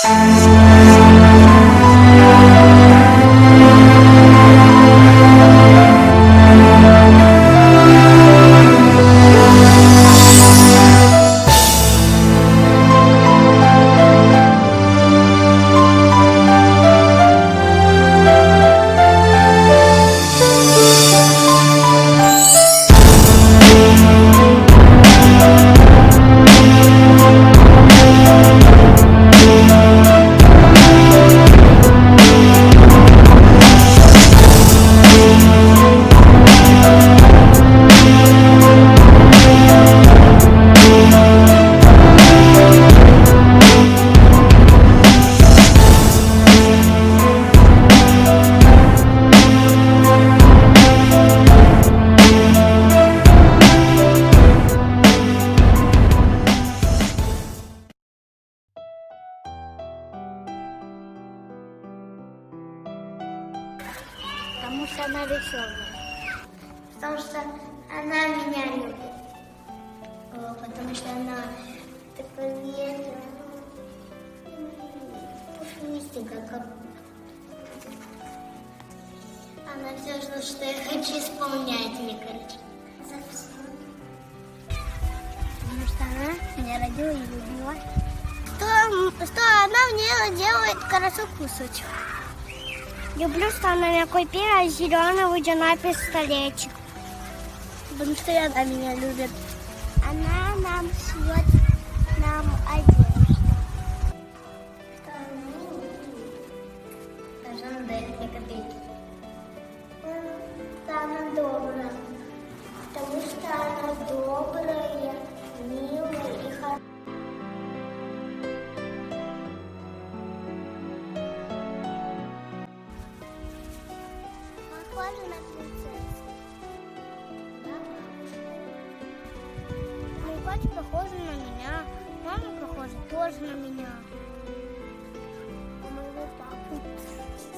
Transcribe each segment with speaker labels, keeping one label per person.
Speaker 1: Потому что она веселая. Потому что она меня любит. Потому что она такая нежная, пушистенькая, как... Она все, что я хочу, исполняет мне, короче. Потому что она меня родила и любила. Что она мне делает хорошо кусочек. Люблю, что она меня купила зеленый водяной пистолетик. Потому что она меня любит. Она нам шьет нам одежду. Даже она дает мне копейки. Она добрая. Потому что она добрая, милая и хорошая. Похожа на принцессу. Да, мой батя похож на меня, мама похожа тоже на меня. У моего папы принцесса.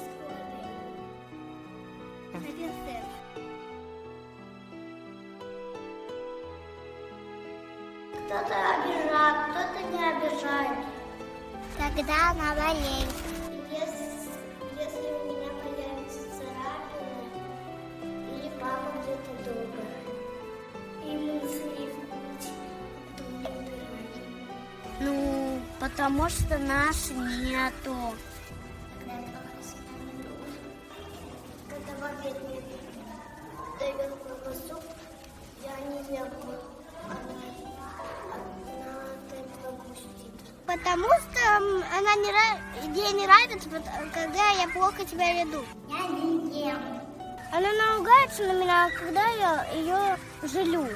Speaker 1: Кто-то обижает, кто-то не обижает. Когда она болеет. Если у меня появится царапина, или папа где-то дома, и мы сливки, то мне убирать. Ну, потому что нас нету. Когда в обед мне дает колбасу, я не знаю, она от этого пустит. Потому что она ей не нравится, когда я плохо себя веду. Я не ем. Она наругается на меня, когда я ее жалю.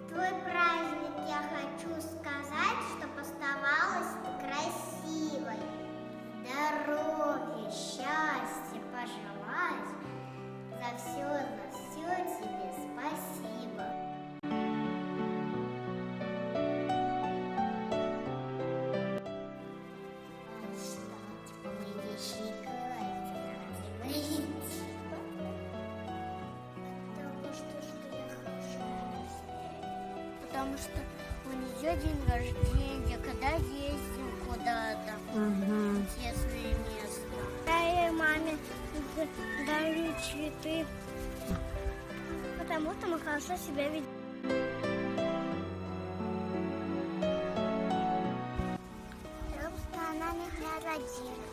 Speaker 1: Твой праздник, я хочу сказать, чтобы оставалась красивой. Здоровья, счастья пожелать. За все тебе спасибо. Потому что у нее день рождения, когда ездим куда-то в интересное место. Я ей маме дарю цветы, потому что мы хорошо себя ведем. Потому что она меня родила.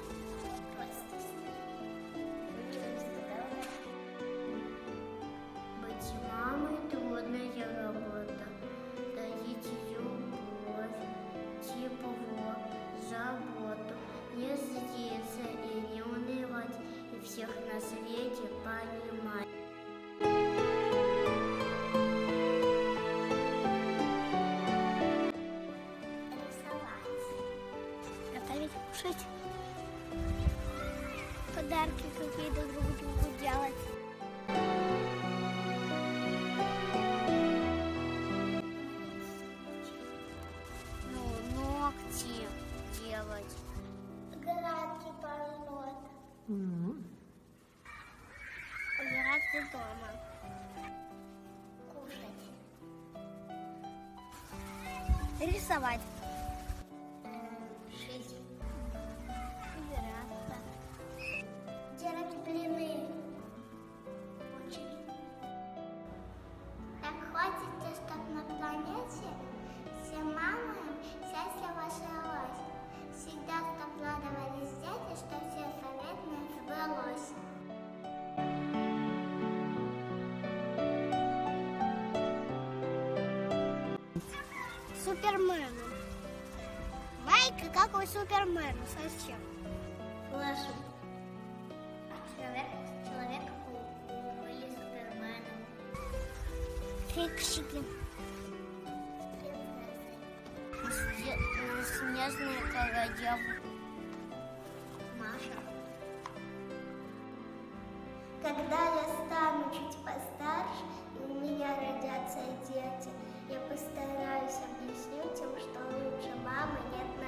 Speaker 1: Быть мамой трудная работа. Дарить любовь, тепло, заботу, не злиться и не унывать, и всех на свете понимать. Рисовать. Готовить, кушать. Подарки какие-то друг другу делать. Делать. Градки полнот. Убираться дома. Кушать. Рисовать. Шить. Суперменом. Майка, как у Супермена, совсем. Флэшем. Человек-паук или Суперменом. Фиксики. Снежная королева. Маша. Когда я стану чуть постарше, и у меня родятся дети, я постараюсь объяснить им, что лучше мамы нет на